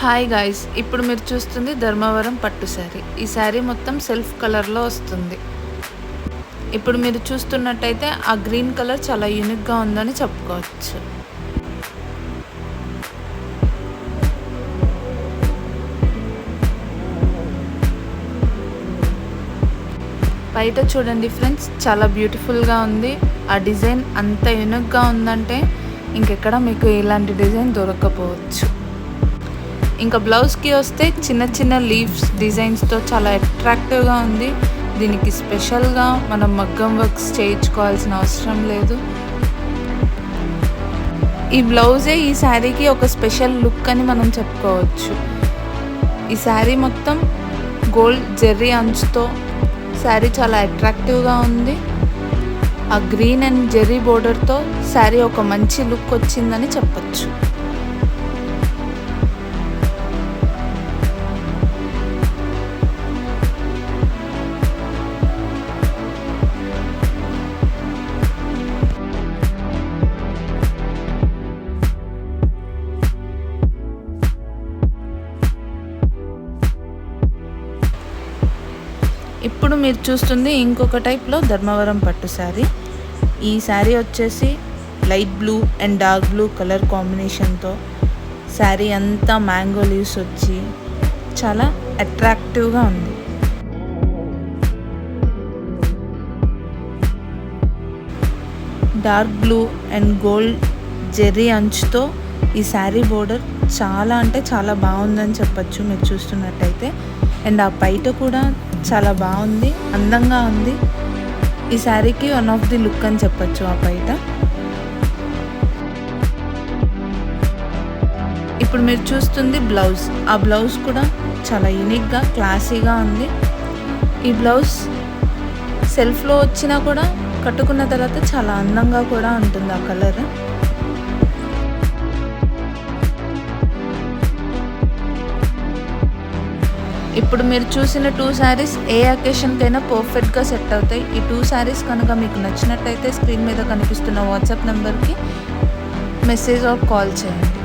Hi guys, ఇప్పుడు మీరు చూస్తుంది ధర్మవరం పట్టు శారీ. ఈ శారీ మొత్తం సెల్ఫ్ కలర్లో వస్తుంది. ఇప్పుడు మీరు చూస్తున్నట్టయితే ఆ గ్రీన్ కలర్ చాలా యూనిక్గా ఉందని చెప్పుకోవచ్చు. బయట చూడండి ఫ్రెండ్స్, చాలా బ్యూటిఫుల్గా ఉంది. ఆ డిజైన్ అంత యూనిక్గా ఉందంటే ఇంకెక్కడ మీకు ఇలాంటి డిజైన్ దొరకకపోవచ్చు. ఇంకా బ్లౌజ్కి వస్తే చిన్న చిన్న లీవ్స్ డిజైన్స్తో చాలా అట్రాక్టివ్గా ఉంది. దీనికి స్పెషల్గా మనం మగ్గం వర్క్స్ చేయించుకోవాల్సిన అవసరం లేదు. ఈ బ్లౌజే ఈ శారీకి ఒక స్పెషల్ లుక్ అని మనం చెప్పుకోవచ్చు. ఈ శారీ మొత్తం గోల్డ్ జెర్రీ అంచుతో శారీ చాలా అట్రాక్టివ్గా ఉంది. ఆ గ్రీన్ అండ్ జెర్రీ బోర్డర్తో శారీ ఒక మంచి లుక్ వచ్చిందని చెప్పచ్చు. ఇప్పుడు మీరు చూస్తుంది ఇంకొక టైప్లో ధర్మవరం పట్టు శారీ. ఈ శారీ వచ్చేసి light blue and dark blue colour కాంబినేషన్తో శారీ అంతా మ్యాంగో లీవ్స్ వచ్చి చాలా అట్రాక్టివ్గా ఉంది. Dark blue and gold zari అంచుతో ఈ శారీ బోర్డర్ చాలా అంటే చాలా బాగుందని చెప్పచ్చు మీరు చూస్తున్నట్టయితే. అండ్ ఆ పైట కూడా చాలా బాగుంది, అందంగా ఉంది. ఈ శారీకి వన్ ఆఫ్ ది లుక్ అని చెప్పచ్చు ఆ పైట. ఇప్పుడు మీరు చూస్తుంది బ్లౌజ్. ఆ బ్లౌజ్ కూడా చాలా యూనిక్గా క్లాసీగా ఉంది. ఈ బ్లౌజ్ సెల్ఫ్లో వచ్చినా కూడా కట్టుకున్న తర్వాత చాలా అందంగా కూడా ఉంటుంది ఆ కలర్. ఇప్పుడు మీరు చూసిన 2 శారీస్ ఏ అకేషన్కైనా పర్ఫెక్ట్గా సెట్ అవుతాయి. ఈ 2 శారీస్ కనుక మీకు నచ్చినట్టయితే స్క్రీన్ మీద కనిపిస్తున్న వాట్సాప్ నెంబర్కి మెసేజ్ ఆర్ కాల్ చేయండి.